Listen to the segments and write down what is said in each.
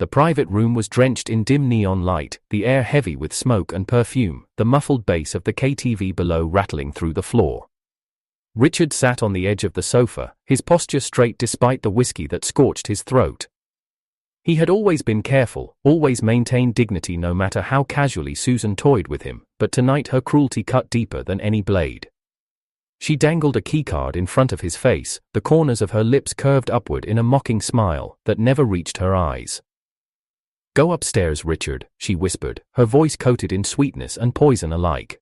The private room was drenched in dim neon light, the air heavy with smoke and perfume, the muffled bass of the KTV below rattling through the floor. Richard sat on the edge of the sofa, his posture straight despite the whiskey that scorched his throat. He had always been careful, always maintained dignity no matter how casually Susan toyed with him, but tonight her cruelty cut deeper than any blade. She dangled a keycard in front of his face, the corners of her lips curved upward in a mocking smile that never reached her eyes. "Go upstairs, Richard," she whispered, her voice coated in sweetness and poison alike.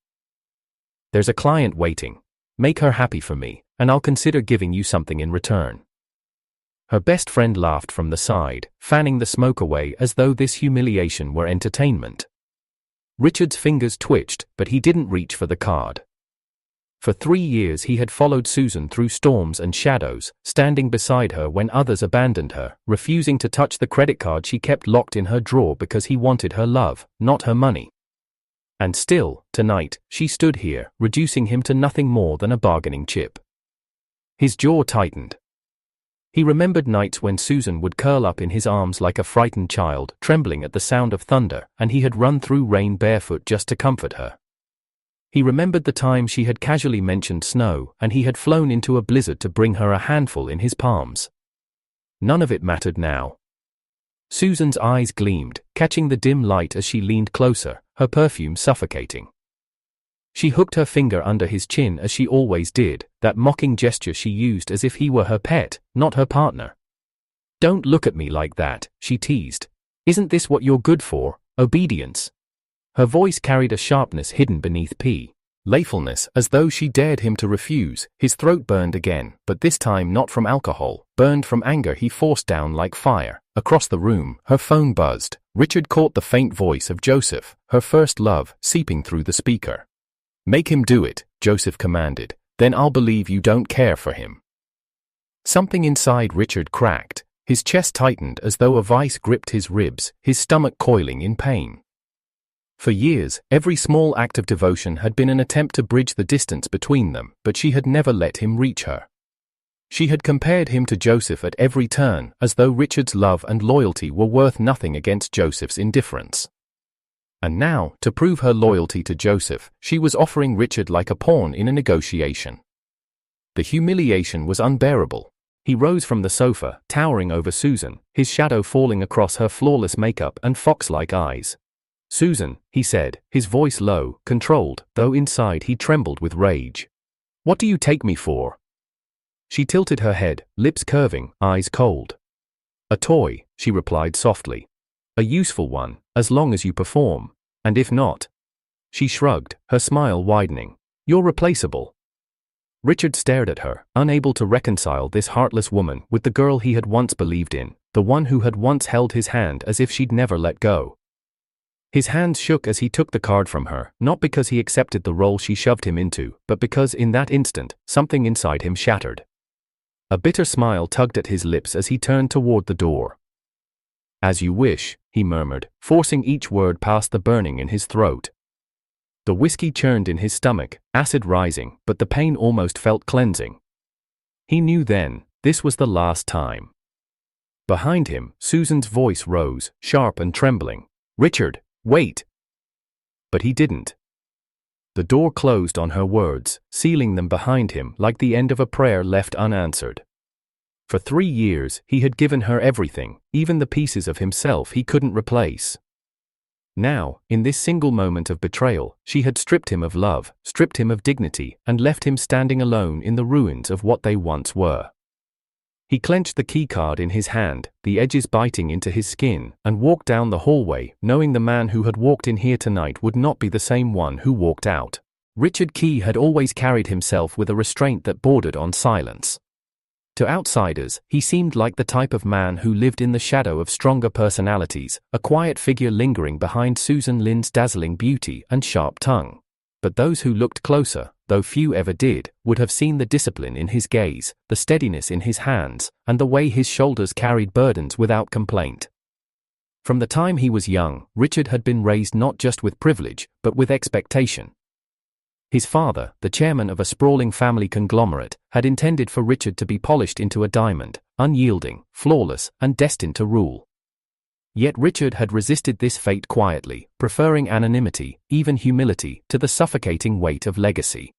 "There's a client waiting. Make her happy for me, and I'll consider giving you something in return." Her best friend laughed from the side, fanning the smoke away as though this humiliation were entertainment. Richard's fingers twitched, but he didn't reach for the card. For 3 years he had followed Susan through storms and shadows, standing beside her when others abandoned her, refusing to touch the credit card she kept locked in her drawer because he wanted her love, not her money. And still, tonight, she stood here, reducing him to nothing more than a bargaining chip. His jaw tightened. He remembered nights when Susan would curl up in his arms like a frightened child, trembling at the sound of thunder, and he had run through rain barefoot just to comfort her. He remembered the time she had casually mentioned snow, and he had flown into a blizzard to bring her a handful in his palms. None of it mattered now. Susan's eyes gleamed, catching the dim light as she leaned closer, her perfume suffocating. She hooked her finger under his chin as she always did, that mocking gesture she used as if he were her pet, not her partner. "Don't look at me like that," she teased. "Isn't this what you're good for, obedience?" Her voice carried a sharpness hidden beneath playfulness, as though she dared him to refuse. His throat burned again, but this time not from alcohol, burned from anger he forced down like fire. Across the room, her phone buzzed. Richard caught the faint voice of Joseph, her first love, seeping through the speaker. "Make him do it," Joseph commanded, "then I'll believe you don't care for him." Something inside Richard cracked, his chest tightened as though a vice gripped his ribs, his stomach coiling in pain. For years, every small act of devotion had been an attempt to bridge the distance between them, but she had never let him reach her. She had compared him to Joseph at every turn, as though Richard's love and loyalty were worth nothing against Joseph's indifference. And now, to prove her loyalty to Joseph, she was offering Richard like a pawn in a negotiation. The humiliation was unbearable. He rose from the sofa, towering over Susan, his shadow falling across her flawless makeup and fox-like eyes. "Susan," he said, his voice low, controlled, though inside he trembled with rage. "What do you take me for?" She tilted her head, lips curving, eyes cold. "A toy," she replied softly. "A useful one, as long as you perform. And if not?" She shrugged, her smile widening. "You're replaceable." Richard stared at her, unable to reconcile this heartless woman with the girl he had once believed in, the one who had once held his hand as if she'd never let go. His hands shook as he took the card from her, not because he accepted the role she shoved him into, but because in that instant, something inside him shattered. A bitter smile tugged at his lips as he turned toward the door. "As you wish," he murmured, forcing each word past the burning in his throat. The whiskey churned in his stomach, acid rising, but the pain almost felt cleansing. He knew then, this was the last time. Behind him, Susan's voice rose, sharp and trembling. "Richard! Wait!" But he didn't. The door closed on her words, sealing them behind him like the end of a prayer left unanswered. For 3 years, he had given her everything, even the pieces of himself he couldn't replace. Now, in this single moment of betrayal, she had stripped him of love, stripped him of dignity, and left him standing alone in the ruins of what they once were. He clenched the keycard in his hand, the edges biting into his skin, and walked down the hallway, knowing the man who had walked in here tonight would not be the same one who walked out. Richard Key had always carried himself with a restraint that bordered on silence. To outsiders, he seemed like the type of man who lived in the shadow of stronger personalities, a quiet figure lingering behind Susan Lynn's dazzling beauty and sharp tongue. But those who looked closer, though few ever did, would have seen the discipline in his gaze, the steadiness in his hands, and the way his shoulders carried burdens without complaint. From the time he was young, Richard had been raised not just with privilege, but with expectation. His father, the chairman of a sprawling family conglomerate, had intended for Richard to be polished into a diamond, unyielding, flawless, and destined to rule. Yet Richard had resisted this fate quietly, preferring anonymity, even humility, to the suffocating weight of legacy.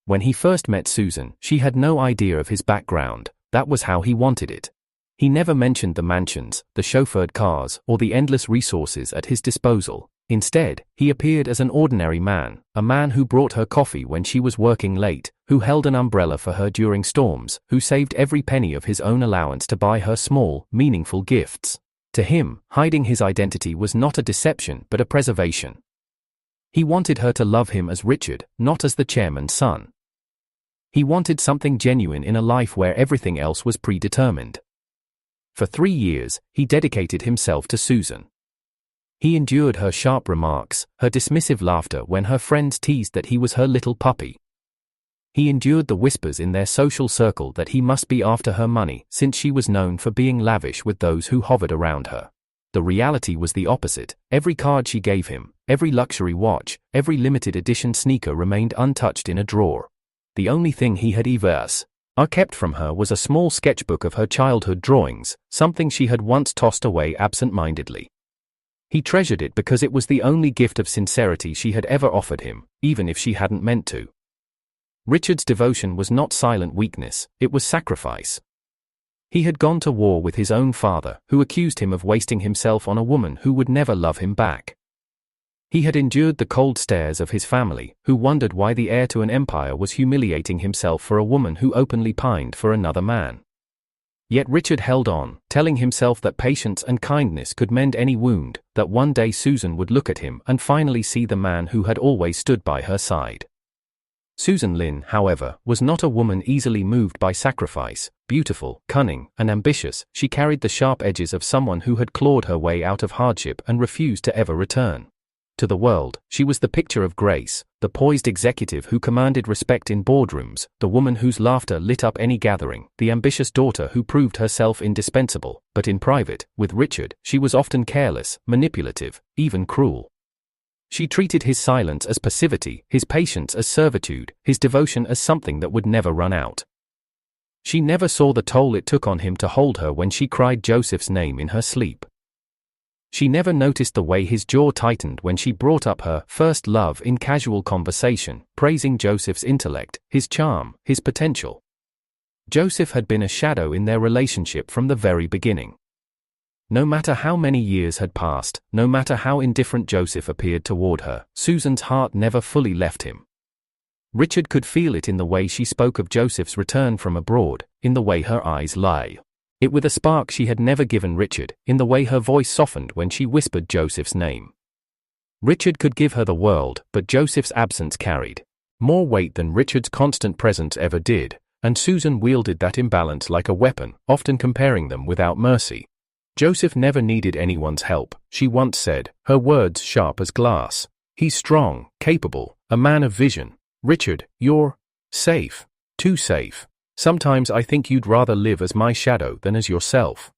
When he first met Susan, she had no idea of his background. That was how he wanted it. He never mentioned the mansions, the chauffeured cars, or the endless resources at his disposal. Instead, he appeared as an ordinary man, a man who brought her coffee when she was working late, who held an umbrella for her during storms, who saved every penny of his own allowance to buy her small, meaningful gifts. To him, hiding his identity was not a deception but a preservation. He wanted her to love him as Richard, not as the chairman's son. He wanted something genuine in a life where everything else was predetermined. For 3 years, he dedicated himself to Susan. He endured her sharp remarks, her dismissive laughter when her friends teased that he was her little puppy. He endured the whispers in their social circle that he must be after her money since she was known for being lavish with those who hovered around her. The reality was the opposite. Every card she gave him, every luxury watch, every limited edition sneaker remained untouched in a drawer. The only thing he had ever kept from her was a small sketchbook of her childhood drawings, something she had once tossed away absent-mindedly. He treasured it because it was the only gift of sincerity she had ever offered him, even if she hadn't meant to. Richard's devotion was not silent weakness, it was sacrifice. He had gone to war with his own father, who accused him of wasting himself on a woman who would never love him back. He had endured the cold stares of his family, who wondered why the heir to an empire was humiliating himself for a woman who openly pined for another man. Yet Richard held on, telling himself that patience and kindness could mend any wound, that one day Susan would look at him and finally see the man who had always stood by her side. Susan Lynn, however, was not a woman easily moved by sacrifice. Beautiful, cunning, and ambitious, she carried the sharp edges of someone who had clawed her way out of hardship and refused to ever return. To the world, she was the picture of grace, the poised executive who commanded respect in boardrooms, the woman whose laughter lit up any gathering, the ambitious daughter who proved herself indispensable. But in private, with Richard, she was often careless, manipulative, even cruel. She treated his silence as passivity, his patience as servitude, his devotion as something that would never run out. She never saw the toll it took on him to hold her when she cried Joseph's name in her sleep. She never noticed the way his jaw tightened when she brought up her first love in casual conversation, praising Joseph's intellect, his charm, his potential. Joseph had been a shadow in their relationship from the very beginning. No matter how many years had passed, no matter how indifferent Joseph appeared toward her, Susan's heart never fully left him. Richard could feel it in the way she spoke of Joseph's return from abroad, in the way her eyes lay. It with a spark she had never given Richard, in the way her voice softened when she whispered Joseph's name. Richard could give her the world, but Joseph's absence carried more weight than Richard's constant presence ever did, and Susan wielded that imbalance like a weapon, often comparing them without mercy. Joseph never needed anyone's help, she once said, her words sharp as glass. He's strong, capable, a man of vision. Richard, you're safe. Too safe. Sometimes I think you'd rather live as my shadow than as yourself.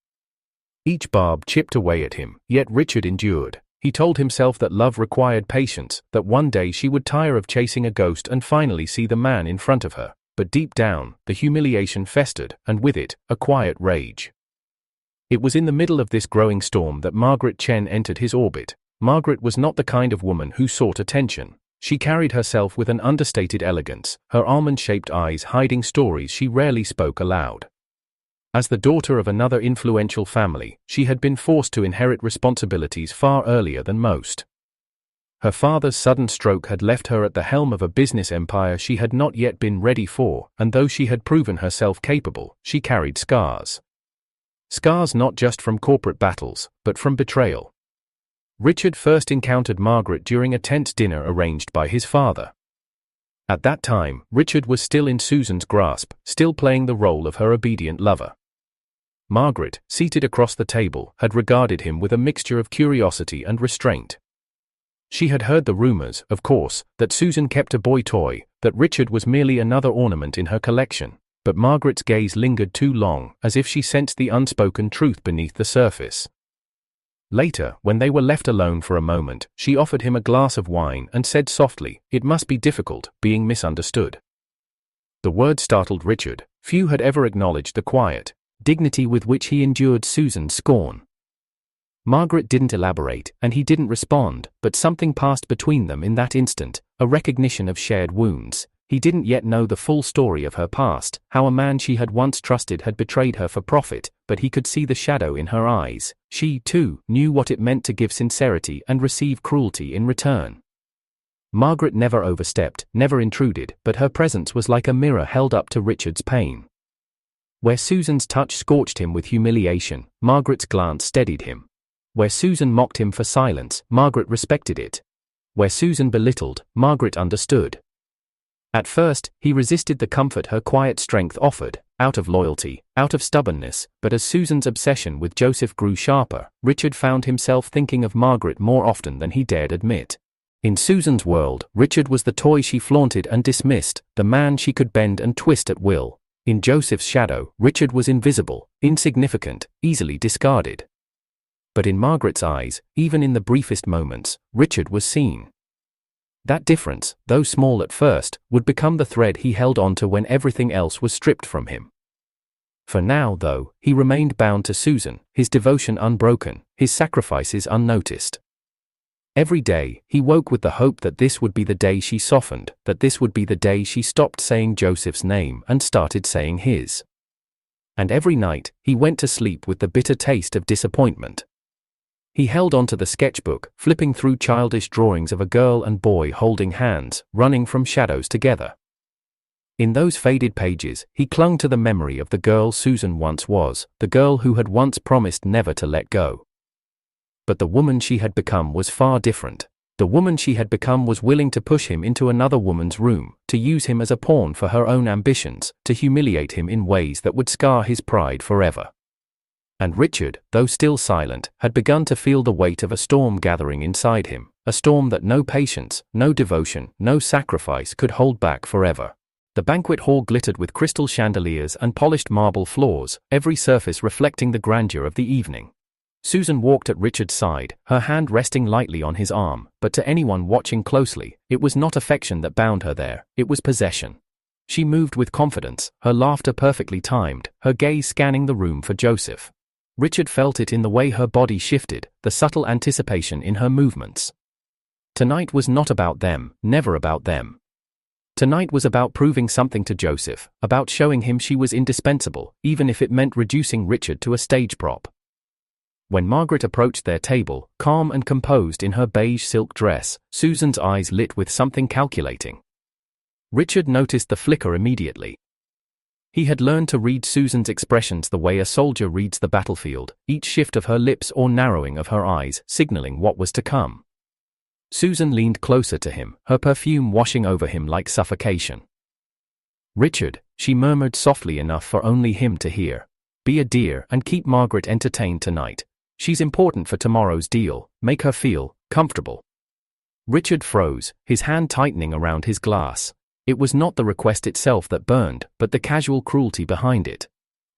Each barb chipped away at him, yet Richard endured. He told himself that love required patience, that one day she would tire of chasing a ghost and finally see the man in front of her. But deep down, the humiliation festered, and with it, a quiet rage. It was in the middle of this growing storm that Margaret Chen entered his orbit. Margaret was not the kind of woman who sought attention. She carried herself with an understated elegance, her almond-shaped eyes hiding stories she rarely spoke aloud. As the daughter of another influential family, she had been forced to inherit responsibilities far earlier than most. Her father's sudden stroke had left her at the helm of a business empire she had not yet been ready for, and though she had proven herself capable, she carried scars. Scars not just from corporate battles, but from betrayal. Richard first encountered Margaret during a tense dinner arranged by his father. At that time, Richard was still in Susan's grasp, still playing the role of her obedient lover. Margaret, seated across the table, had regarded him with a mixture of curiosity and restraint. She had heard the rumors, of course, that Susan kept a boy toy, that Richard was merely another ornament in her collection, but Margaret's gaze lingered too long, as if she sensed the unspoken truth beneath the surface. Later, when they were left alone for a moment, she offered him a glass of wine and said softly, "It must be difficult, being misunderstood." The word startled Richard. Few had ever acknowledged the quiet dignity with which he endured Susan's scorn. Margaret didn't elaborate, and he didn't respond, but something passed between them in that instant, a recognition of shared wounds. He didn't yet know the full story of her past, how a man she had once trusted had betrayed her for profit, but he could see the shadow in her eyes. She, too, knew what it meant to give sincerity and receive cruelty in return. Margaret never overstepped, never intruded, but her presence was like a mirror held up to Richard's pain. Where Susan's touch scorched him with humiliation, Margaret's glance steadied him. Where Susan mocked him for silence, Margaret respected it. Where Susan belittled, Margaret understood. At first, he resisted the comfort her quiet strength offered, out of loyalty, out of stubbornness, but as Susan's obsession with Joseph grew sharper, Richard found himself thinking of Margaret more often than he dared admit. In Susan's world, Richard was the toy she flaunted and dismissed, the man she could bend and twist at will. In Joseph's shadow, Richard was invisible, insignificant, easily discarded. But in Margaret's eyes, even in the briefest moments, Richard was seen. That difference, though small at first, would become the thread he held on to when everything else was stripped from him. For now, though, he remained bound to Susan, his devotion unbroken, his sacrifices unnoticed. Every day, he woke with the hope that this would be the day she softened, that this would be the day she stopped saying Joseph's name and started saying his. And every night, he went to sleep with the bitter taste of disappointment. He held onto the sketchbook, flipping through childish drawings of a girl and boy holding hands, running from shadows together. In those faded pages, he clung to the memory of the girl Susan once was, the girl who had once promised never to let go. But the woman she had become was far different. The woman she had become was willing to push him into another woman's room, to use him as a pawn for her own ambitions, to humiliate him in ways that would scar his pride forever. And Richard, though still silent, had begun to feel the weight of a storm gathering inside him, a storm that no patience, no devotion, no sacrifice could hold back forever. The banquet hall glittered with crystal chandeliers and polished marble floors, every surface reflecting the grandeur of the evening. Susan walked at Richard's side, her hand resting lightly on his arm, but to anyone watching closely, it was not affection that bound her there, it was possession. She moved with confidence, her laughter perfectly timed, her gaze scanning the room for Joseph. Richard felt it in the way her body shifted, the subtle anticipation in her movements. Tonight was not about them, never about them. Tonight was about proving something to Joseph, about showing him she was indispensable, even if it meant reducing Richard to a stage prop. When Margaret approached their table, calm and composed in her beige silk dress, Susan's eyes lit with something calculating. Richard noticed the flicker immediately. He had learned to read Susan's expressions the way a soldier reads the battlefield, each shift of her lips or narrowing of her eyes signaling what was to come. Susan leaned closer to him, her perfume washing over him like suffocation. "Richard," she murmured softly enough for only him to hear. "Be a dear and keep Margaret entertained tonight. She's important for tomorrow's deal, make her feel comfortable." Richard froze, his hand tightening around his glass. It was not the request itself that burned, but the casual cruelty behind it.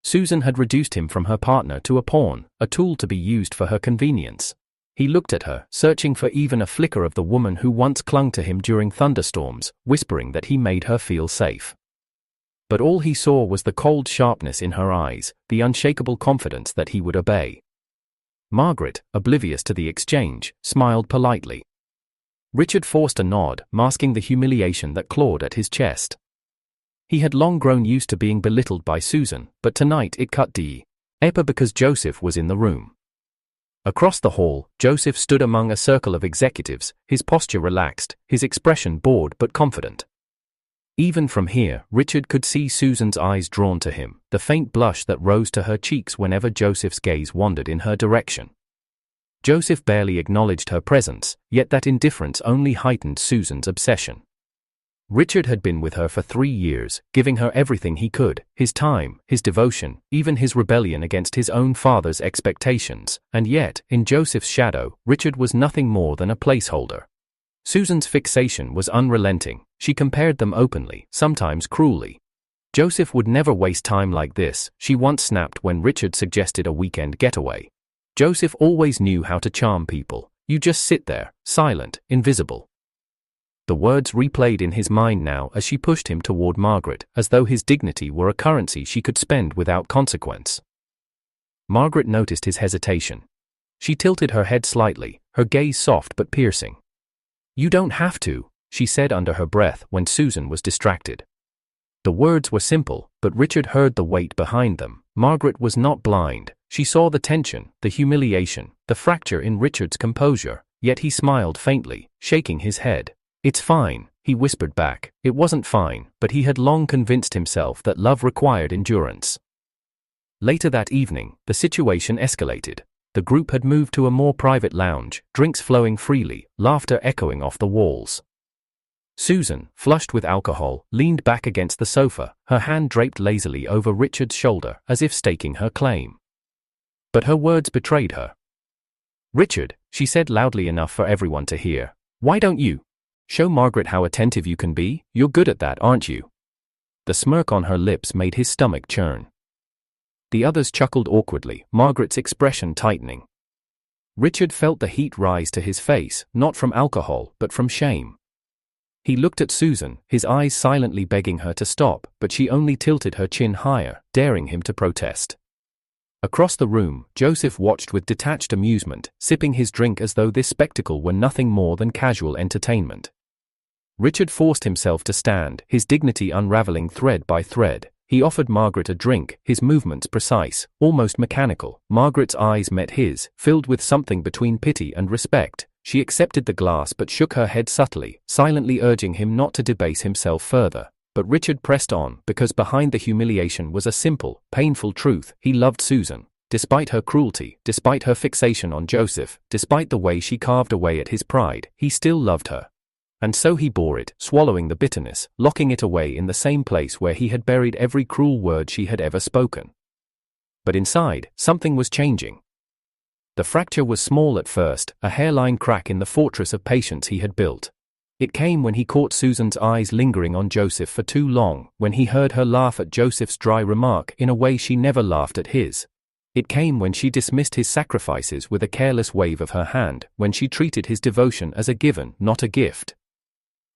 Susan had reduced him from her partner to a pawn, a tool to be used for her convenience. He looked at her, searching for even a flicker of the woman who once clung to him during thunderstorms, whispering that he made her feel safe. But all he saw was the cold sharpness in her eyes, the unshakable confidence that he would obey. Margaret, oblivious to the exchange, smiled politely. Richard forced a nod, masking the humiliation that clawed at his chest. He had long grown used to being belittled by Susan, but tonight it cut deep because Joseph was in the room. Across the hall, Joseph stood among a circle of executives, his posture relaxed, his expression bored but confident. Even from here, Richard could see Susan's eyes drawn to him, the faint blush that rose to her cheeks whenever Joseph's gaze wandered in her direction. Joseph barely acknowledged her presence, yet that indifference only heightened Susan's obsession. Richard had been with her for 3 years, giving her everything he could, his time, his devotion, even his rebellion against his own father's expectations, and yet, in Joseph's shadow, Richard was nothing more than a placeholder. Susan's fixation was unrelenting, she compared them openly, sometimes cruelly. Joseph would never waste time like this, she once snapped when Richard suggested a weekend getaway. Joseph always knew how to charm people. You just sit there, silent, invisible. The words replayed in his mind now as she pushed him toward Margaret, as though his dignity were a currency she could spend without consequence. Margaret noticed his hesitation. She tilted her head slightly, her gaze soft but piercing. "You don't have to," she said under her breath when Susan was distracted. The words were simple, but Richard heard the weight behind them. Margaret was not blind. She saw the tension, the humiliation, the fracture in Richard's composure, yet he smiled faintly, shaking his head. "It's fine," he whispered back. It wasn't fine, but he had long convinced himself that love required endurance. Later that evening, the situation escalated. The group had moved to a more private lounge, drinks flowing freely, laughter echoing off the walls. Susan, flushed with alcohol, leaned back against the sofa, her hand draped lazily over Richard's shoulder as if staking her claim. But her words betrayed her. "Richard," she said loudly enough for everyone to hear, "why don't you show Margaret how attentive you can be? You're good at that, aren't you?" The smirk on her lips made his stomach churn. The others chuckled awkwardly, Margaret's expression tightening. Richard felt the heat rise to his face, not from alcohol, but from shame. He looked at Susan, his eyes silently begging her to stop, but she only tilted her chin higher, daring him to protest. Across the room, Joseph watched with detached amusement, sipping his drink as though this spectacle were nothing more than casual entertainment. Richard forced himself to stand, his dignity unraveling thread by thread. He offered Margaret a drink, his movements precise, almost mechanical. Margaret's eyes met his, filled with something between pity and respect. She accepted the glass but shook her head subtly, silently urging him not to debase himself further. But Richard pressed on, because behind the humiliation was a simple, painful truth. He loved Susan. Despite her cruelty, despite her fixation on Joseph, despite the way she carved away at his pride, he still loved her. And so he bore it, swallowing the bitterness, locking it away in the same place where he had buried every cruel word she had ever spoken. But inside, something was changing. The fracture was small at first, a hairline crack in the fortress of patience he had built. It came when he caught Susan's eyes lingering on Joseph for too long, when he heard her laugh at Joseph's dry remark in a way she never laughed at his. It came when she dismissed his sacrifices with a careless wave of her hand, when she treated his devotion as a given, not a gift.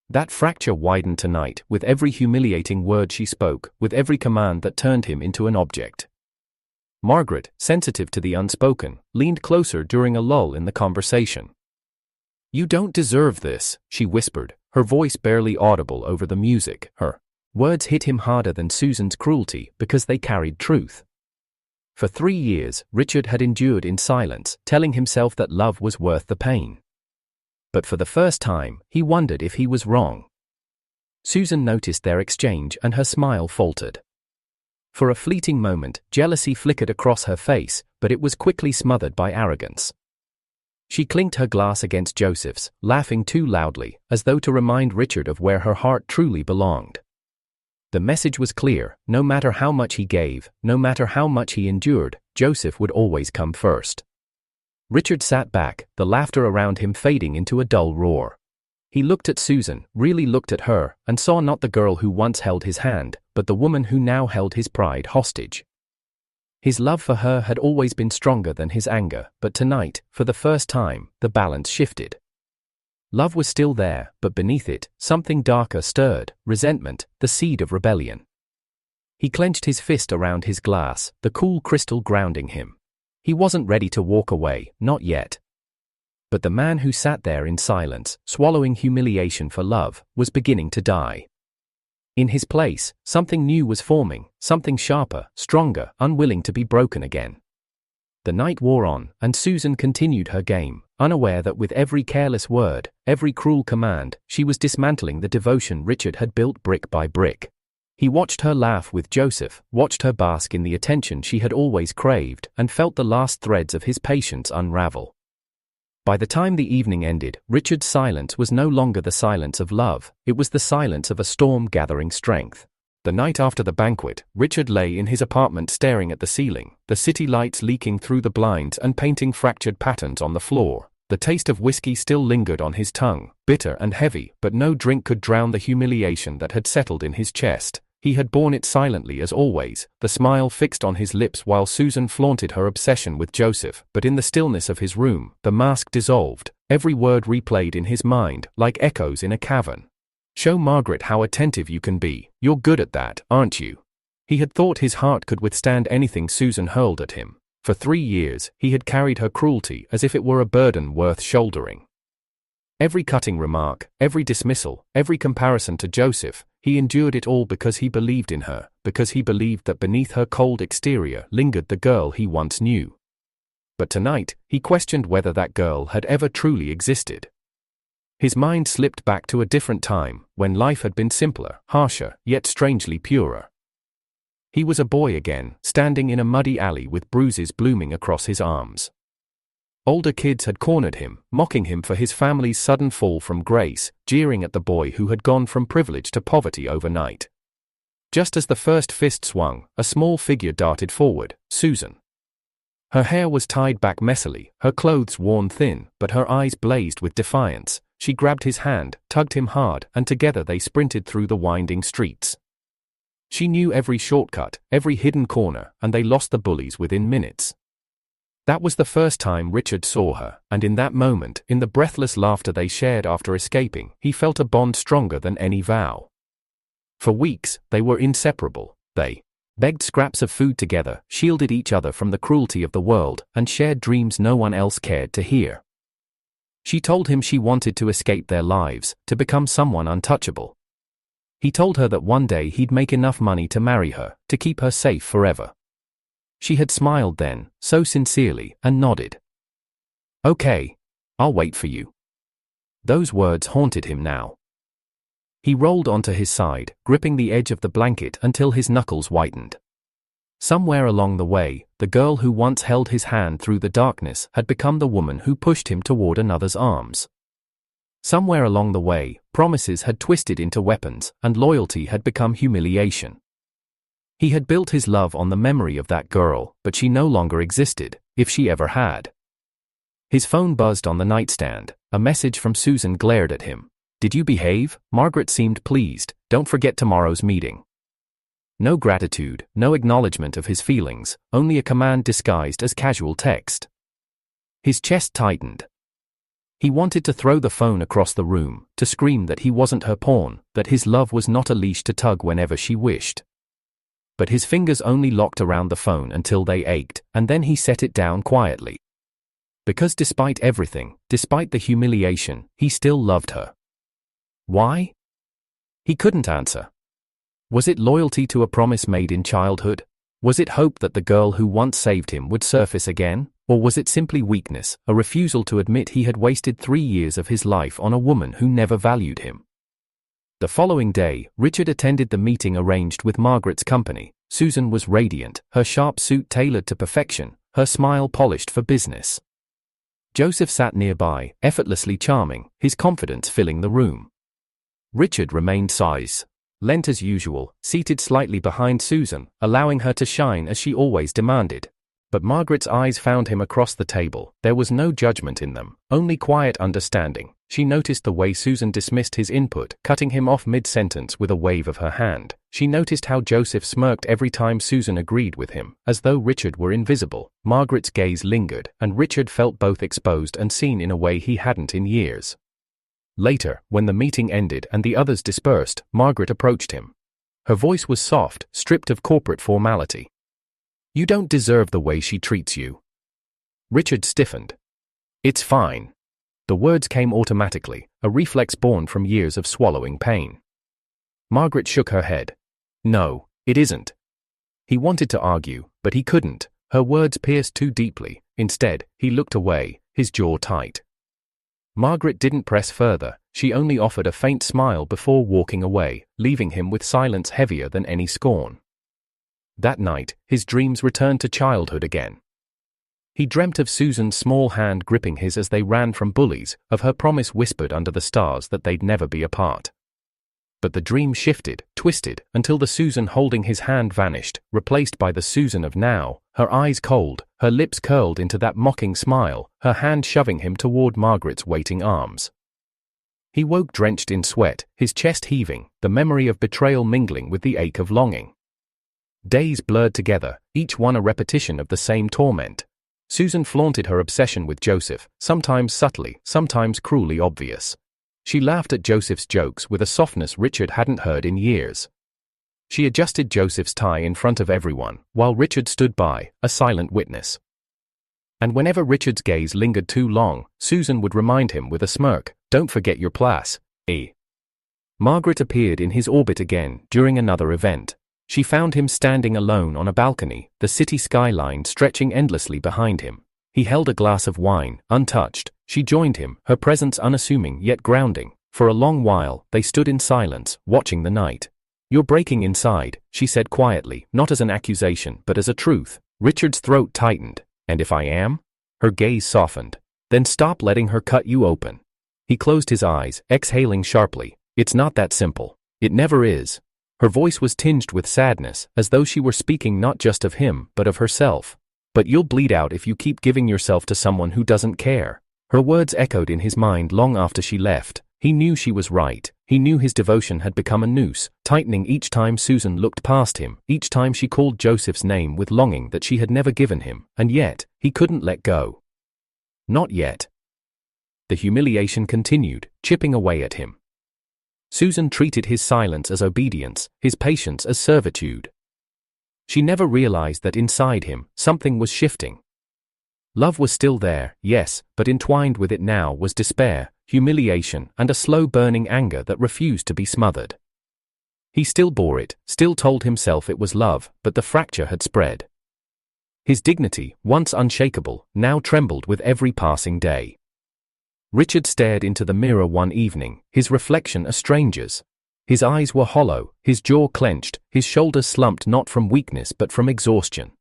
That fracture widened tonight, with every humiliating word she spoke, with every command that turned him into an object. Margaret, sensitive to the unspoken, leaned closer during a lull in the conversation. "You don't deserve this," she whispered, her voice barely audible over the music. Her words hit him harder than Susan's cruelty because they carried truth. For 3 years, Richard had endured in silence, telling himself that love was worth the pain. But for the first time, he wondered if he was wrong. Susan noticed their exchange and her smile faltered. For a fleeting moment, jealousy flickered across her face, but it was quickly smothered by arrogance. She clinked her glass against Joseph's, laughing too loudly, as though to remind Richard of where her heart truly belonged. The message was clear: no matter how much he gave, no matter how much he endured, Joseph would always come first. Richard sat back, the laughter around him fading into a dull roar. He looked at Susan, really looked at her, and saw not the girl who once held his hand, but the woman who now held his pride hostage. His love for her had always been stronger than his anger, but tonight, for the first time, the balance shifted. Love was still there, but beneath it, something darker stirred: resentment, the seed of rebellion. He clenched his fist around his glass, the cool crystal grounding him. He wasn't ready to walk away, not yet. But the man who sat there in silence, swallowing humiliation for love, was beginning to die. In his place, something new was forming, something sharper, stronger, unwilling to be broken again. The night wore on, and Susan continued her game, unaware that with every careless word, every cruel command, she was dismantling the devotion Richard had built brick by brick. He watched her laugh with Joseph, watched her bask in the attention she had always craved, and felt the last threads of his patience unravel. By the time the evening ended, Richard's silence was no longer the silence of love, it was the silence of a storm gathering strength. The night after the banquet, Richard lay in his apartment staring at the ceiling, the city lights leaking through the blinds and painting fractured patterns on the floor. The taste of whiskey still lingered on his tongue, bitter and heavy, but no drink could drown the humiliation that had settled in his chest. He had borne it silently as always, the smile fixed on his lips while Susan flaunted her obsession with Joseph, but in the stillness of his room, the mask dissolved, every word replayed in his mind, like echoes in a cavern. "Show Margaret how attentive you can be, you're good at that, aren't you?" He had thought his heart could withstand anything Susan hurled at him. For 3 years, he had carried her cruelty as if it were a burden worth shouldering. Every cutting remark, every dismissal, every comparison to Joseph, he endured it all because he believed in her, because he believed that beneath her cold exterior lingered the girl he once knew. But tonight, he questioned whether that girl had ever truly existed. His mind slipped back to a different time, when life had been simpler, harsher, yet strangely purer. He was a boy again, standing in a muddy alley with bruises blooming across his arms. Older kids had cornered him, mocking him for his family's sudden fall from grace, jeering at the boy who had gone from privilege to poverty overnight. Just as the first fist swung, a small figure darted forward, Susan. Her hair was tied back messily, her clothes worn thin, but her eyes blazed with defiance. She grabbed his hand, tugged him hard, and together they sprinted through the winding streets. She knew every shortcut, every hidden corner, and they lost the bullies within minutes. That was the first time Richard saw her, and in that moment, in the breathless laughter they shared after escaping, he felt a bond stronger than any vow. For weeks, they were inseparable. They begged scraps of food together, shielded each other from the cruelty of the world, and shared dreams no one else cared to hear. She told him she wanted to escape their lives, to become someone untouchable. He told her that one day he'd make enough money to marry her, to keep her safe forever. She had smiled then, so sincerely, and nodded. "Okay. I'll wait for you." Those words haunted him now. He rolled onto his side, gripping the edge of the blanket until his knuckles whitened. Somewhere along the way, the girl who once held his hand through the darkness had become the woman who pushed him toward another's arms. Somewhere along the way, promises had twisted into weapons, and loyalty had become humiliation. He had built his love on the memory of that girl, but she no longer existed, if she ever had. His phone buzzed on the nightstand. A message from Susan glared at him. "Did you behave?" Margaret seemed pleased. "Don't forget tomorrow's meeting." No gratitude, no acknowledgement of his feelings, only a command disguised as casual text. His chest tightened. He wanted to throw the phone across the room, to scream that he wasn't her pawn, that his love was not a leash to tug whenever she wished. But his fingers only locked around the phone until they ached, and then he set it down quietly. Because despite everything, despite the humiliation, he still loved her. Why? He couldn't answer. Was it loyalty to a promise made in childhood? Was it hope that the girl who once saved him would surface again? Or was it simply weakness, a refusal to admit he had wasted 3 years of his life on a woman who never valued him? The following day, Richard attended the meeting arranged with Margaret's company. Susan was radiant, her sharp suit tailored to perfection, her smile polished for business. Joseph sat nearby, effortlessly charming, his confidence filling the room. Richard remained silent as usual, seated slightly behind Susan, allowing her to shine as she always demanded. But Margaret's eyes found him across the table. There was no judgment in them, only quiet understanding. She noticed the way Susan dismissed his input, cutting him off mid-sentence with a wave of her hand. She noticed how Joseph smirked every time Susan agreed with him, as though Richard were invisible. Margaret's gaze lingered, and Richard felt both exposed and seen in a way he hadn't in years. Later, when the meeting ended and the others dispersed, Margaret approached him. Her voice was soft, stripped of corporate formality. "You don't deserve the way she treats you." Richard stiffened. "It's fine." The words came automatically, a reflex born from years of swallowing pain. Margaret shook her head. "No, it isn't." He wanted to argue, but he couldn't. Her words pierced too deeply. Instead, he looked away, his jaw tight. Margaret didn't press further. She only offered a faint smile before walking away, leaving him with silence heavier than any scorn. That night, his dreams returned to childhood again. He dreamt of Susan's small hand gripping his as they ran from bullies, of her promise whispered under the stars that they'd never be apart. But the dream shifted, twisted, until the Susan holding his hand vanished, replaced by the Susan of now, her eyes cold, her lips curled into that mocking smile, her hand shoving him toward Margaret's waiting arms. He woke drenched in sweat, his chest heaving, the memory of betrayal mingling with the ache of longing. Days blurred together, each one a repetition of the same torment. Susan flaunted her obsession with Joseph, sometimes subtly, sometimes cruelly obvious. She laughed at Joseph's jokes with a softness Richard hadn't heard in years. She adjusted Joseph's tie in front of everyone, while Richard stood by, a silent witness. And whenever Richard's gaze lingered too long, Susan would remind him with a smirk, "Don't forget your place, eh?" Margaret appeared in his orbit again during another event. She found him standing alone on a balcony, the city skyline stretching endlessly behind him. He held a glass of wine, untouched. She joined him, her presence unassuming yet grounding. For a long while, they stood in silence, watching the night. "You're breaking inside," she said quietly, not as an accusation but as a truth. Richard's throat tightened. "And if I am?" Her gaze softened. "Then stop letting her cut you open." He closed his eyes, exhaling sharply. "It's not that simple. It never is." Her voice was tinged with sadness, as though she were speaking not just of him, but of herself. "But you'll bleed out if you keep giving yourself to someone who doesn't care." Her words echoed in his mind long after she left. He knew she was right. He knew his devotion had become a noose, tightening each time Susan looked past him, each time she called Joseph's name with longing that she had never given him, and yet, he couldn't let go. Not yet. The humiliation continued, chipping away at him. Susan treated his silence as obedience, his patience as servitude. She never realized that inside him, something was shifting. Love was still there, yes, but entwined with it now was despair, humiliation, and a slow-burning anger that refused to be smothered. He still bore it, still told himself it was love, but the fracture had spread. His dignity, once unshakable, now trembled with every passing day. Richard stared into the mirror one evening, his reflection a stranger's. His eyes were hollow, his jaw clenched, his shoulders slumped not from weakness but from exhaustion.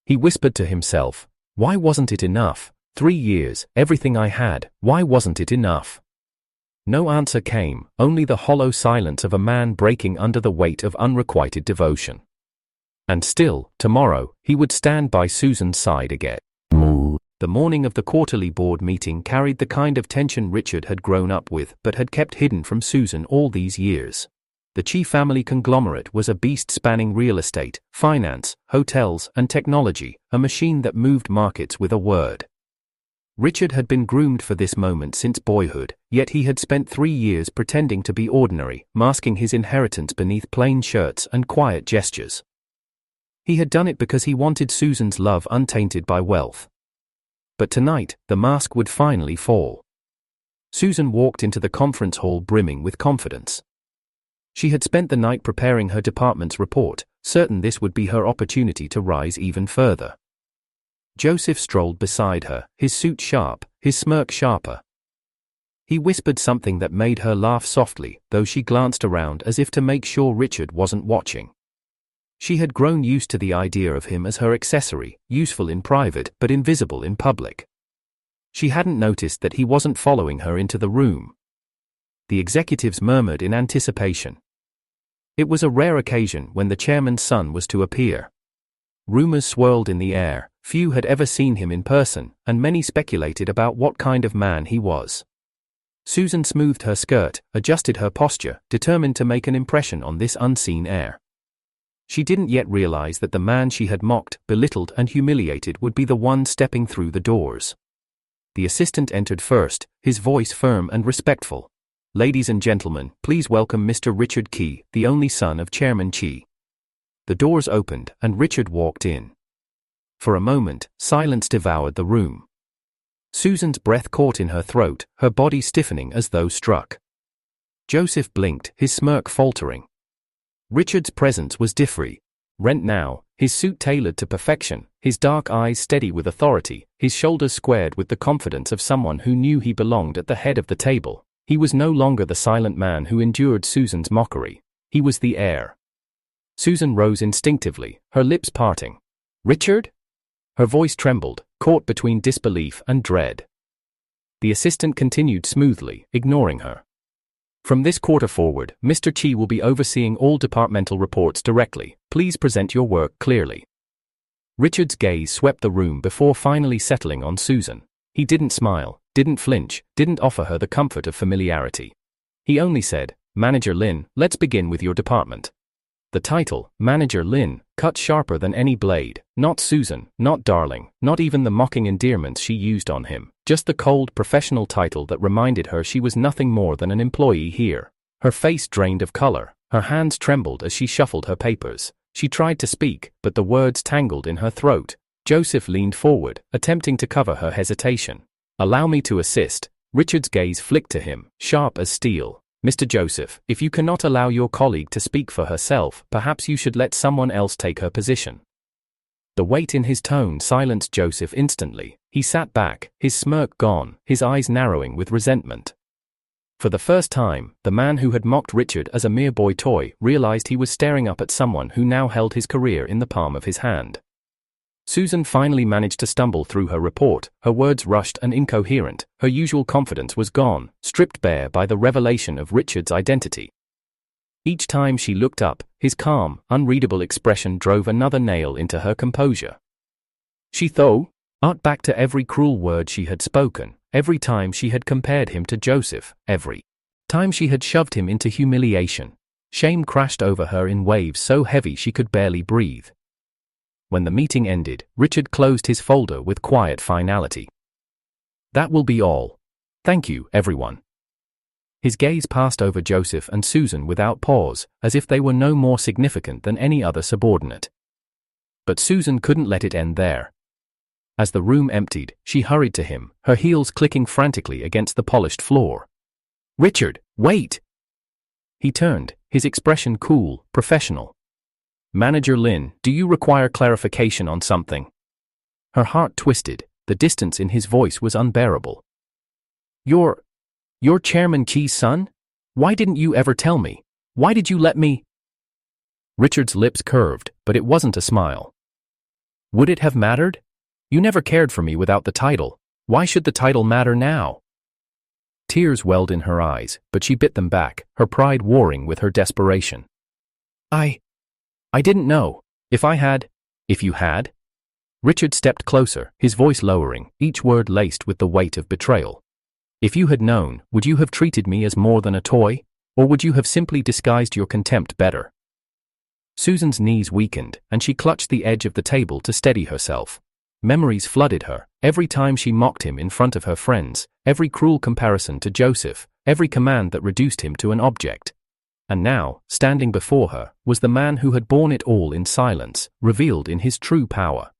He whispered to himself, "Why wasn't it enough? 3 years, everything I had, why wasn't it enough?" No answer came, only the hollow silence of a man breaking under the weight of unrequited devotion. And still, tomorrow, he would stand by Susan's side again. The morning of the quarterly board meeting carried the kind of tension Richard had grown up with but had kept hidden from Susan all these years. The Chi family conglomerate was a beast spanning real estate, finance, hotels, and technology, a machine that moved markets with a word. Richard had been groomed for this moment since boyhood, yet he had spent 3 years pretending to be ordinary, masking his inheritance beneath plain shirts and quiet gestures. He had done it because he wanted Susan's love untainted by wealth. But tonight, the mask would finally fall. Susan walked into the conference hall brimming with confidence. She had spent the night preparing her department's report, certain this would be her opportunity to rise even further. Joseph strolled beside her, his suit sharp, his smirk sharper. He whispered something that made her laugh softly, though she glanced around as if to make sure Richard wasn't watching. She had grown used to the idea of him as her accessory, useful in private but invisible in public. She hadn't noticed that he wasn't following her into the room. The executives murmured in anticipation. It was a rare occasion when the chairman's son was to appear. Rumors swirled in the air, few had ever seen him in person, and many speculated about what kind of man he was. Susan smoothed her skirt, adjusted her posture, determined to make an impression on this unseen heir. She didn't yet realize that the man she had mocked, belittled, and humiliated would be the one stepping through the doors. The assistant entered first, his voice firm and respectful. "Ladies and gentlemen, please welcome Mr. Richard Key, the only son of Chairman Chi." The doors opened, and Richard walked in. For a moment, silence devoured the room. Susan's breath caught in her throat, her body stiffening as though struck. Joseph blinked, his smirk faltering. Richard's presence was different now, his suit tailored to perfection, his dark eyes steady with authority, his shoulders squared with the confidence of someone who knew he belonged at the head of the table. He was no longer the silent man who endured Susan's mockery. He was the heir. Susan rose instinctively, her lips parting. "Richard?" Her voice trembled, caught between disbelief and dread. The assistant continued smoothly, ignoring her. "From this quarter forward, Mr. Chi will be overseeing all departmental reports directly. Please present your work clearly." Richard's gaze swept the room before finally settling on Susan. He didn't smile, didn't flinch, didn't offer her the comfort of familiarity. He only said, "Manager Lin, let's begin with your department." The title, Manager Lin, cut sharper than any blade. Not Susan, not darling, not even the mocking endearments she used on him, just the cold professional title that reminded her she was nothing more than an employee here. Her face drained of color, her hands trembled as she shuffled her papers. She tried to speak, but the words tangled in her throat. Joseph leaned forward, attempting to cover her hesitation. "Allow me to assist." Richard's gaze flicked to him, sharp as steel. "Mr. Joseph, if you cannot allow your colleague to speak for herself, perhaps you should let someone else take her position." The weight in his tone silenced Joseph instantly. He sat back, his smirk gone, his eyes narrowing with resentment. For the first time, the man who had mocked Richard as a mere boy toy realized he was staring up at someone who now held his career in the palm of his hand. Susan finally managed to stumble through her report, her words rushed and incoherent, her usual confidence was gone, stripped bare by the revelation of Richard's identity. Each time she looked up, his calm, unreadable expression drove another nail into her composure. She thought back to every cruel word she had spoken, every time she had compared him to Joseph, every time she had shoved him into humiliation. Shame crashed over her in waves so heavy she could barely breathe. When the meeting ended, Richard closed his folder with quiet finality. "That will be all. Thank you, everyone." His gaze passed over Joseph and Susan without pause, as if they were no more significant than any other subordinate. But Susan couldn't let it end there. As the room emptied, she hurried to him, her heels clicking frantically against the polished floor. "Richard, wait!" He turned, his expression cool, professional. "Manager Lin, do you require clarification on something?" Her heart twisted, the distance in his voice was unbearable. You're Chairman Key's son? Why didn't you ever tell me? Why did you let me?" Richard's lips curved, but it wasn't a smile. "Would it have mattered? You never cared for me without the title. Why should the title matter now?" Tears welled in her eyes, but she bit them back, her pride warring with her desperation. I didn't know. If you had? Richard stepped closer, his voice lowering, each word laced with the weight of betrayal. "If you had known, would you have treated me as more than a toy? Or would you have simply disguised your contempt better?" Susan's knees weakened, and she clutched the edge of the table to steady herself. Memories flooded her, every time she mocked him in front of her friends, every cruel comparison to Joseph, every command that reduced him to an object. And now, standing before her, was the man who had borne it all in silence, revealed in his true power.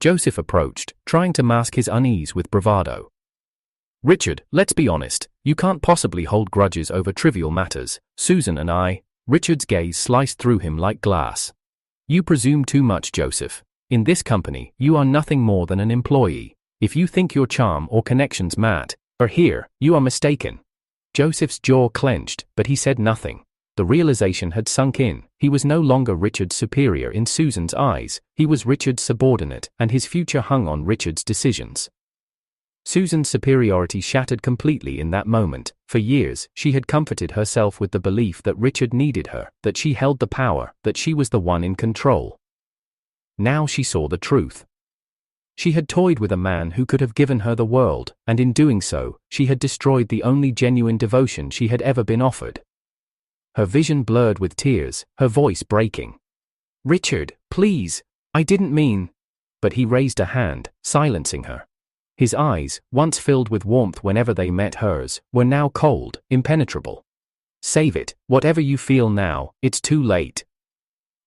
Joseph approached, trying to mask his unease with bravado. "Richard, let's be honest, you can't possibly hold grudges over trivial matters. Susan and I..." Richard's gaze sliced through him like glass. "You presume too much, Joseph. In this company, you are nothing more than an employee. If you think your charm or connections are here, you are mistaken." Joseph's jaw clenched, but he said nothing. The realization had sunk in. He was no longer Richard's superior in Susan's eyes, he was Richard's subordinate, and his future hung on Richard's decisions. Susan's superiority shattered completely in that moment. For years, she had comforted herself with the belief that Richard needed her, that she held the power, that she was the one in control. Now she saw the truth. She had toyed with a man who could have given her the world, and in doing so, she had destroyed the only genuine devotion she had ever been offered. Her vision blurred with tears, her voice breaking. "Richard, please, I didn't mean..." But he raised a hand, silencing her. His eyes, once filled with warmth whenever they met hers, were now cold, impenetrable. "Save it, whatever you feel now, it's too late."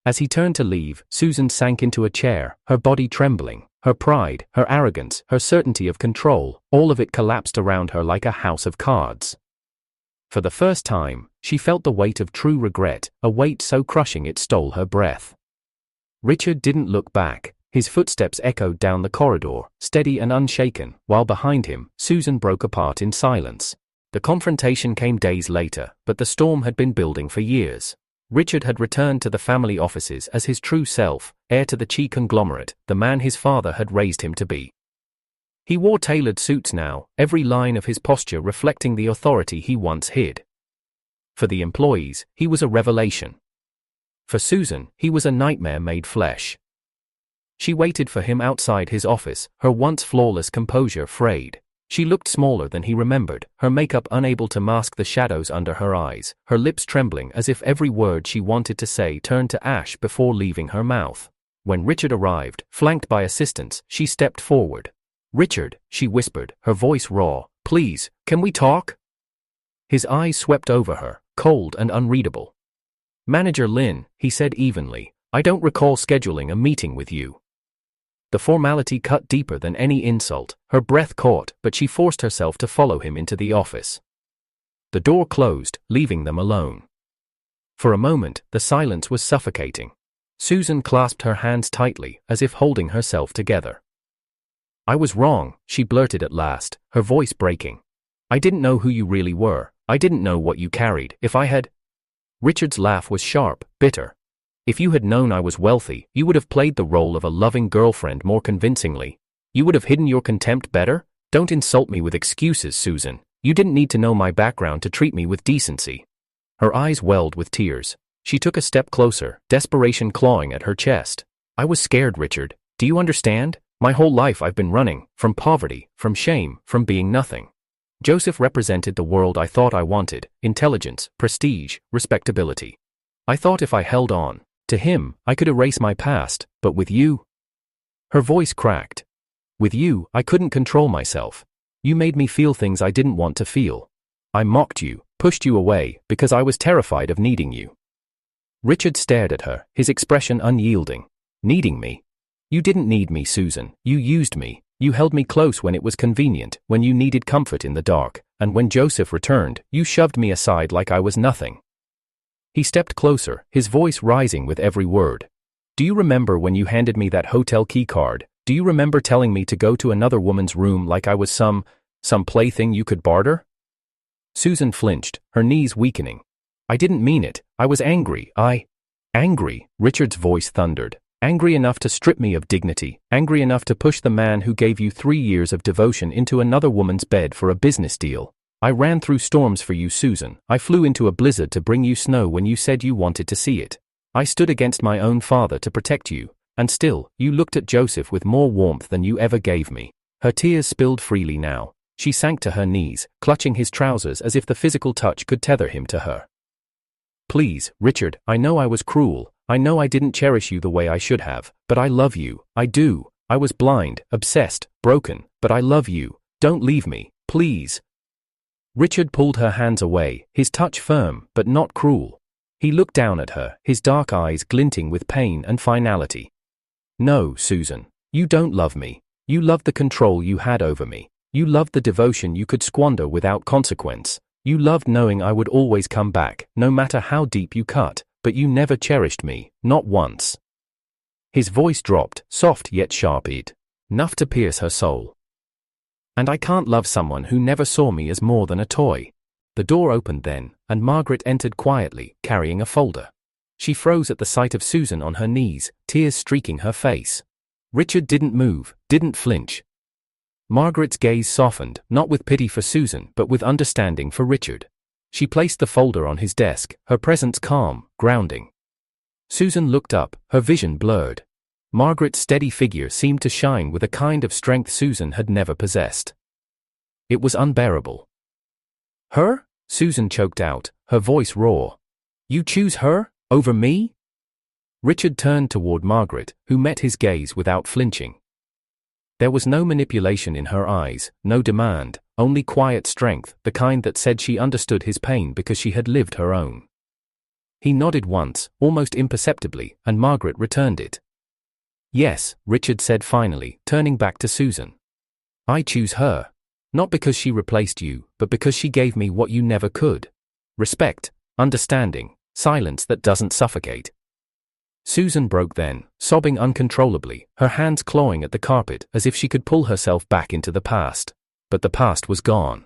As he turned to leave, Susan sank into a chair, her body trembling. Her pride, her arrogance, her certainty of control, all of it collapsed around her like a house of cards. For the first time, she felt the weight of true regret, a weight so crushing it stole her breath. Richard didn't look back. His footsteps echoed down the corridor, steady and unshaken, while behind him, Susan broke apart in silence. The confrontation came days later, but the storm had been building for years. Richard had returned to the family offices as his true self, heir to the Chi conglomerate, the man his father had raised him to be. He wore tailored suits now, every line of his posture reflecting the authority he once hid. For the employees, he was a revelation. For Susan, he was a nightmare made flesh. She waited for him outside his office, her once flawless composure frayed. She looked smaller than he remembered, her makeup unable to mask the shadows under her eyes, her lips trembling as if every word she wanted to say turned to ash before leaving her mouth. When Richard arrived, flanked by assistants, she stepped forward. "Richard," she whispered, her voice raw, "please, can we talk?" His eyes swept over her, cold and unreadable. "Manager Lin," he said evenly, "I don't recall scheduling a meeting with you." The formality cut deeper than any insult. Her breath caught, but she forced herself to follow him into the office. The door closed, leaving them alone. For a moment, the silence was suffocating. Susan clasped her hands tightly, as if holding herself together. "I was wrong," she blurted at last, her voice breaking. "I didn't know who you really were. I didn't know what you carried. If I had—" Richard's laugh was sharp, bitter. "If you had known I was wealthy, you would have played the role of a loving girlfriend more convincingly. You would have hidden your contempt better. Don't insult me with excuses, Susan. You didn't need to know my background to treat me with decency." Her eyes welled with tears. She took a step closer, desperation clawing at her chest. "I was scared, Richard. Do you understand? My whole life I've been running, from poverty, from shame, from being nothing. Joseph represented the world I thought I wanted: intelligence, prestige, respectability. I thought if I held on to him, I could erase my past, but with you—" Her voice cracked. "With you, I couldn't control myself. You made me feel things I didn't want to feel. I mocked you, pushed you away, because I was terrified of needing you." Richard stared at her, his expression unyielding. "Needing me? You didn't need me, Susan. You used me. You held me close when it was convenient, when you needed comfort in the dark, and when Joseph returned, you shoved me aside like I was nothing." He stepped closer, his voice rising with every word. "Do you remember when you handed me that hotel key card? Do you remember telling me to go to another woman's room like I was some plaything you could barter?" Susan flinched, her knees weakening. "I didn't mean it. I was angry. Angry," Richard's voice thundered. "Angry enough to strip me of dignity, angry enough to push the man who gave you 3 years of devotion into another woman's bed for a business deal. I ran through storms for you, Susan. I flew into a blizzard to bring you snow when you said you wanted to see it. I stood against my own father to protect you, and still, you looked at Joseph with more warmth than you ever gave me." Her tears spilled freely now. She sank to her knees, clutching his trousers as if the physical touch could tether him to her. "Please, Richard, I know I was cruel. I know I didn't cherish you the way I should have, but I love you. I do. I was blind, obsessed, broken, but I love you. Don't leave me, please." Richard pulled her hands away, his touch firm, but not cruel. He looked down at her, his dark eyes glinting with pain and finality. "No, Susan. You don't love me. You loved the control you had over me. You loved the devotion you could squander without consequence. You loved knowing I would always come back, no matter how deep you cut, but you never cherished me, not once." His voice dropped, soft yet sharp, enough to pierce her soul. "And I can't love someone who never saw me as more than a toy." The door opened then, and Margaret entered quietly, carrying a folder. She froze at the sight of Susan on her knees, tears streaking her face. Richard didn't move, didn't flinch. Margaret's gaze softened, not with pity for Susan, but with understanding for Richard. She placed the folder on his desk, her presence calm, grounding. Susan looked up, her vision blurred. Margaret's steady figure seemed to shine with a kind of strength Susan had never possessed. It was unbearable. "Her?" Susan choked out, her voice raw. "You choose her, over me?" Richard turned toward Margaret, who met his gaze without flinching. There was no manipulation in her eyes, no demand, only quiet strength, the kind that said she understood his pain because she had lived her own. He nodded once, almost imperceptibly, and Margaret returned it. "Yes," Richard said finally, turning back to Susan. "I choose her. Not because she replaced you, but because she gave me what you never could. Respect, understanding, silence that doesn't suffocate." Susan broke then, sobbing uncontrollably, her hands clawing at the carpet as if she could pull herself back into the past. But the past was gone.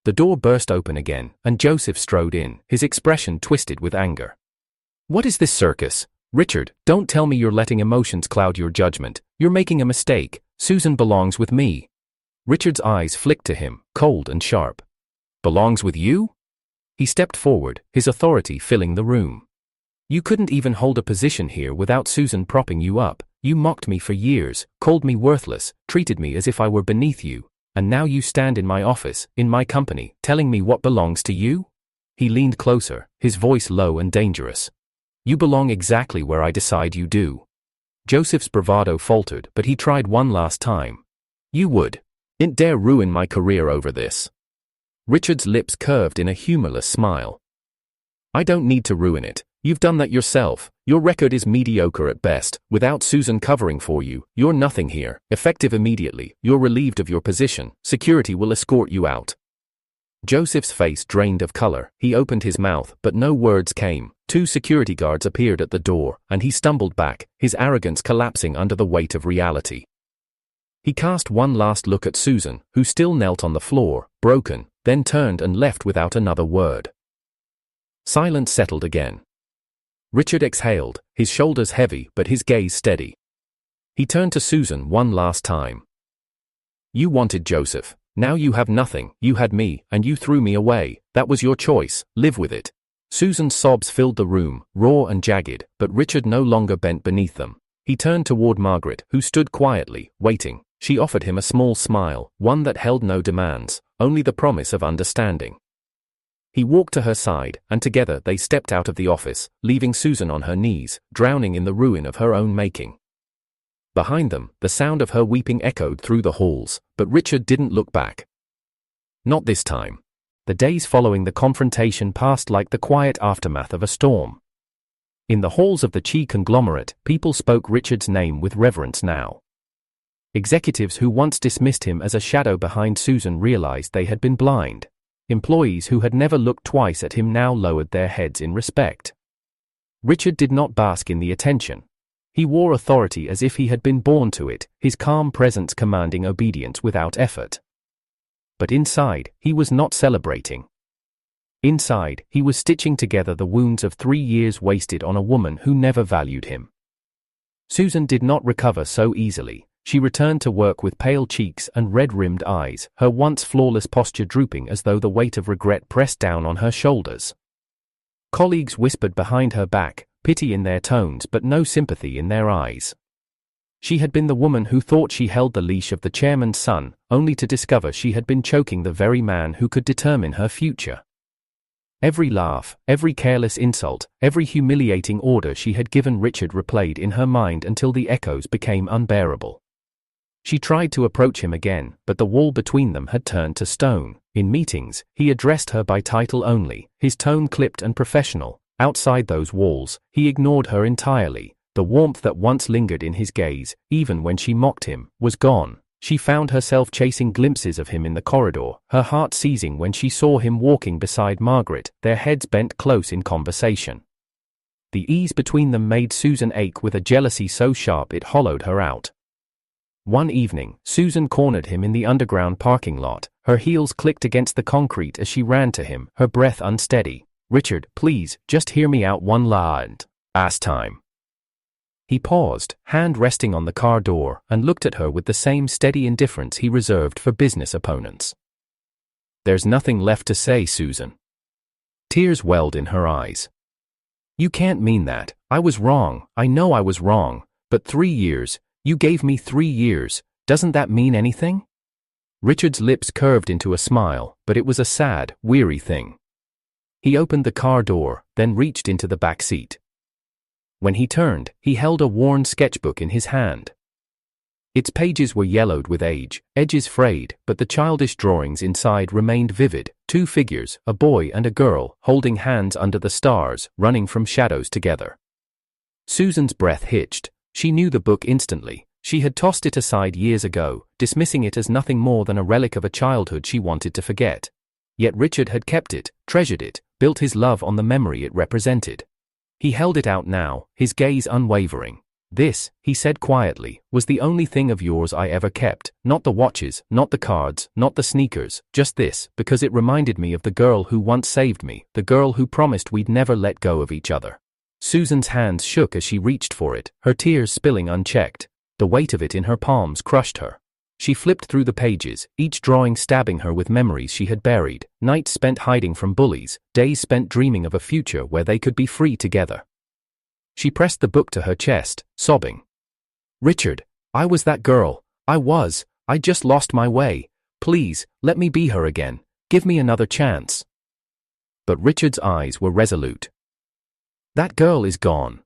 The door burst open again, and Joseph strode in, his expression twisted with anger. "What is this circus? Richard, don't tell me you're letting emotions cloud your judgment. You're making a mistake. Susan belongs with me." Richard's eyes flicked to him, cold and sharp. "Belongs with you?" He stepped forward, his authority filling the room. "You couldn't even hold a position here without Susan propping you up. You mocked me for years, called me worthless, treated me as if I were beneath you, and now you stand in my office, in my company, telling me what belongs to you?" He leaned closer, his voice low and dangerous. "You belong exactly where I decide you do." Joseph's bravado faltered, but he tried one last time. "You wouldn't dare ruin my career over this." Richard's lips curved in a humorless smile. I don't need to ruin it. You've done that yourself. Your record is mediocre at best. Without Susan covering for you, you're nothing here. Effective immediately, you're relieved of your position. Security will escort you out. Joseph's face drained of color. He opened his mouth, but no words came. 2 security guards appeared at the door, and he stumbled back, his arrogance collapsing under the weight of reality. He cast one last look at Susan, who still knelt on the floor, broken, then turned and left without another word. Silence settled again. Richard exhaled, his shoulders heavy but his gaze steady. He turned to Susan one last time. You wanted Joseph. Now you have nothing. You had me, and you threw me away. That was your choice. Live with it. Susan's sobs filled the room, raw and jagged, but Richard no longer bent beneath them. He turned toward Margaret, who stood quietly, waiting. She offered him a small smile, one that held no demands, only the promise of understanding. He walked to her side, and together they stepped out of the office, leaving Susan on her knees, drowning in the ruin of her own making. Behind them, the sound of her weeping echoed through the halls, but Richard didn't look back. Not this time. The days following the confrontation passed like the quiet aftermath of a storm. In the halls of the Chi conglomerate, people spoke Richard's name with reverence now. Executives who once dismissed him as a shadow behind Susan realized they had been blind. Employees who had never looked twice at him now lowered their heads in respect. Richard did not bask in the attention. He wore authority as if he had been born to it, his calm presence commanding obedience without effort. But inside, he was not celebrating. Inside, he was stitching together the wounds of 3 years wasted on a woman who never valued him. Susan did not recover so easily. She returned to work with pale cheeks and red-rimmed eyes, her once flawless posture drooping as though the weight of regret pressed down on her shoulders. Colleagues whispered behind her back, pity in their tones but no sympathy in their eyes. She had been the woman who thought she held the leash of the chairman's son, only to discover she had been choking the very man who could determine her future. Every laugh, every careless insult, every humiliating order she had given Richard replayed in her mind until the echoes became unbearable. She tried to approach him again, but the wall between them had turned to stone. In meetings, he addressed her by title only, his tone clipped and professional. Outside those walls, he ignored her entirely. The warmth that once lingered in his gaze, even when she mocked him, was gone. She found herself chasing glimpses of him in the corridor, her heart seizing when she saw him walking beside Margaret, their heads bent close in conversation. The ease between them made Susan ache with a jealousy so sharp it hollowed her out. One evening, Susan cornered him in the underground parking lot. Her heels clicked against the concrete as she ran to him, her breath unsteady. Richard, please, just hear me out one last time. He paused, hand resting on the car door, and looked at her with the same steady indifference he reserved for business opponents. There's nothing left to say, Susan. Tears welled in her eyes. You can't mean that. I was wrong. I know I was wrong. But 3 years. You gave me 3 years. Doesn't that mean anything? Richard's lips curved into a smile, but it was a sad, weary thing. He opened the car door, then reached into the back seat. When he turned, he held a worn sketchbook in his hand. Its pages were yellowed with age, edges frayed, but the childish drawings inside remained vivid. 2 figures, a boy and a girl, holding hands under the stars, running from shadows together. Susan's breath hitched. She knew the book instantly. She had tossed it aside years ago, dismissing it as nothing more than a relic of a childhood she wanted to forget. Yet Richard had kept it, treasured it, built his love on the memory it represented. He held it out now, his gaze unwavering. This, he said quietly, was the only thing of yours I ever kept, not the watches, not the cards, not the sneakers, just this, because it reminded me of the girl who once saved me, the girl who promised we'd never let go of each other. Susan's hands shook as she reached for it, her tears spilling unchecked. The weight of it in her palms crushed her. She flipped through the pages, each drawing stabbing her with memories she had buried, nights spent hiding from bullies, days spent dreaming of a future where they could be free together. She pressed the book to her chest, sobbing. Richard, I was that girl. I just lost my way. Please, let me be her again. Give me another chance. But Richard's eyes were resolute. That girl is gone.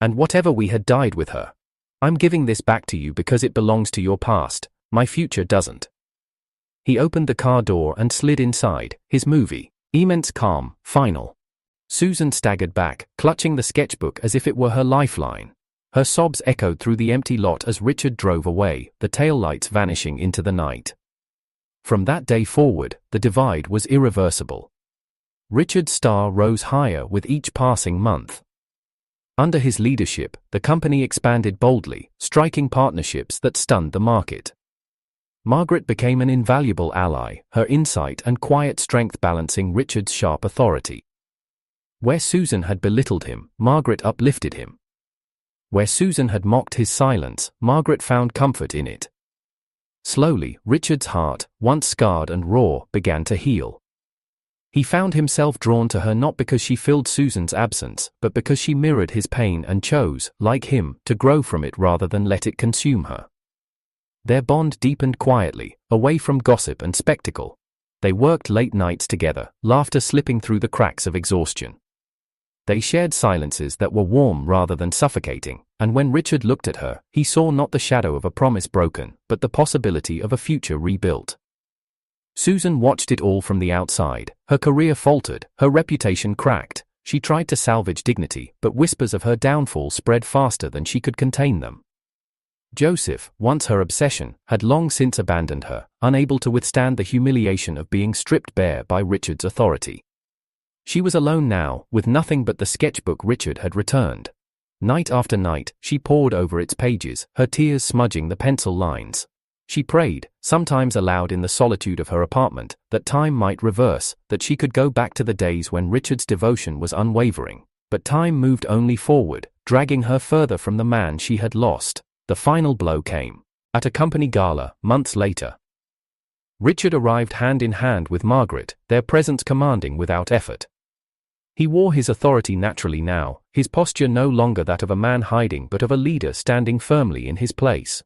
And whatever we had died with her. I'm giving this back to you because it belongs to your past. My future doesn't. He opened the car door and slid inside, his movie, immense calm, final. Susan staggered back, clutching the sketchbook as if it were her lifeline. Her sobs echoed through the empty lot as Richard drove away, the taillights vanishing into the night. From that day forward, the divide was irreversible. Richard's star rose higher with each passing month. Under his leadership, the company expanded boldly, striking partnerships that stunned the market. Margaret became an invaluable ally, her insight and quiet strength balancing Richard's sharp authority. Where Susan had belittled him, Margaret uplifted him. Where Susan had mocked his silence, Margaret found comfort in it. Slowly, Richard's heart, once scarred and raw, began to heal. He found himself drawn to her not because she filled Susan's absence, but because she mirrored his pain and chose, like him, to grow from it rather than let it consume her. Their bond deepened quietly, away from gossip and spectacle. They worked late nights together, laughter slipping through the cracks of exhaustion. They shared silences that were warm rather than suffocating, and when Richard looked at her, he saw not the shadow of a promise broken, but the possibility of a future rebuilt. Susan watched it all from the outside. Her career faltered, her reputation cracked. She tried to salvage dignity, but whispers of her downfall spread faster than she could contain them. Joseph, once her obsession, had long since abandoned her, unable to withstand the humiliation of being stripped bare by Richard's authority. She was alone now, with nothing but the sketchbook Richard had returned. Night after night, she pored over its pages, her tears smudging the pencil lines. She prayed, sometimes aloud in the solitude of her apartment, that time might reverse, that she could go back to the days when Richard's devotion was unwavering. But time moved only forward, dragging her further from the man she had lost. The final blow came. At a company gala, months later. Richard arrived hand in hand with Margaret, their presence commanding without effort. He wore his authority naturally now, his posture no longer that of a man hiding but of a leader standing firmly in his place.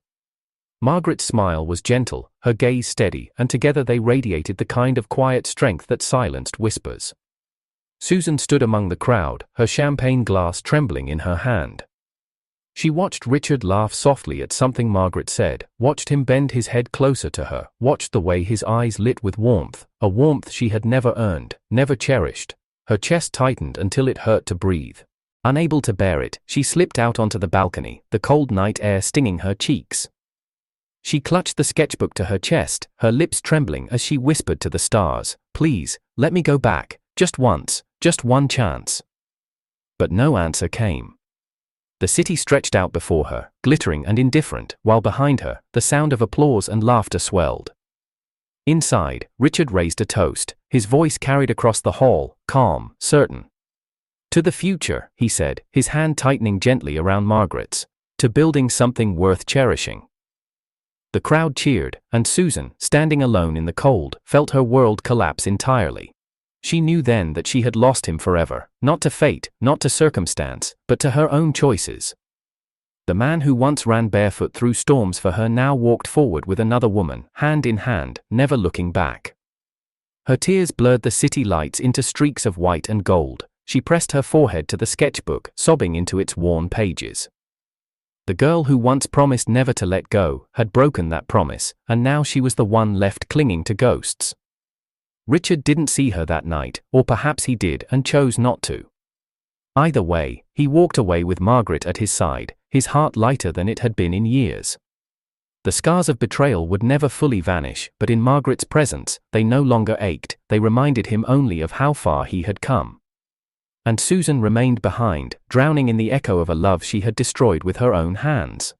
Margaret's smile was gentle, her gaze steady, and together they radiated the kind of quiet strength that silenced whispers. Susan stood among the crowd, her champagne glass trembling in her hand. She watched Richard laugh softly at something Margaret said, watched him bend his head closer to her, watched the way his eyes lit with warmth, a warmth she had never earned, never cherished. Her chest tightened until it hurt to breathe. Unable to bear it, she slipped out onto the balcony, the cold night air stinging her cheeks. She clutched the sketchbook to her chest, her lips trembling as she whispered to the stars, "Please, let me go back, just once, just one chance." But no answer came. The city stretched out before her, glittering and indifferent, while behind her, the sound of applause and laughter swelled. Inside, Richard raised a toast, his voice carried across the hall, calm, certain. "To the future," he said, his hand tightening gently around Margaret's. "To building something worth cherishing." The crowd cheered, and Susan, standing alone in the cold, felt her world collapse entirely. She knew then that she had lost him forever, not to fate, not to circumstance, but to her own choices. The man who once ran barefoot through storms for her now walked forward with another woman, hand in hand, never looking back. Her tears blurred the city lights into streaks of white and gold. She pressed her forehead to the sketchbook, sobbing into its worn pages. The girl who once promised never to let go, had broken that promise, and now she was the one left clinging to ghosts. Richard didn't see her that night, or perhaps he did and chose not to. Either way, he walked away with Margaret at his side, his heart lighter than it had been in years. The scars of betrayal would never fully vanish, but in Margaret's presence, they no longer ached, they reminded him only of how far he had come. And Susan remained behind, drowning in the echo of a love she had destroyed with her own hands.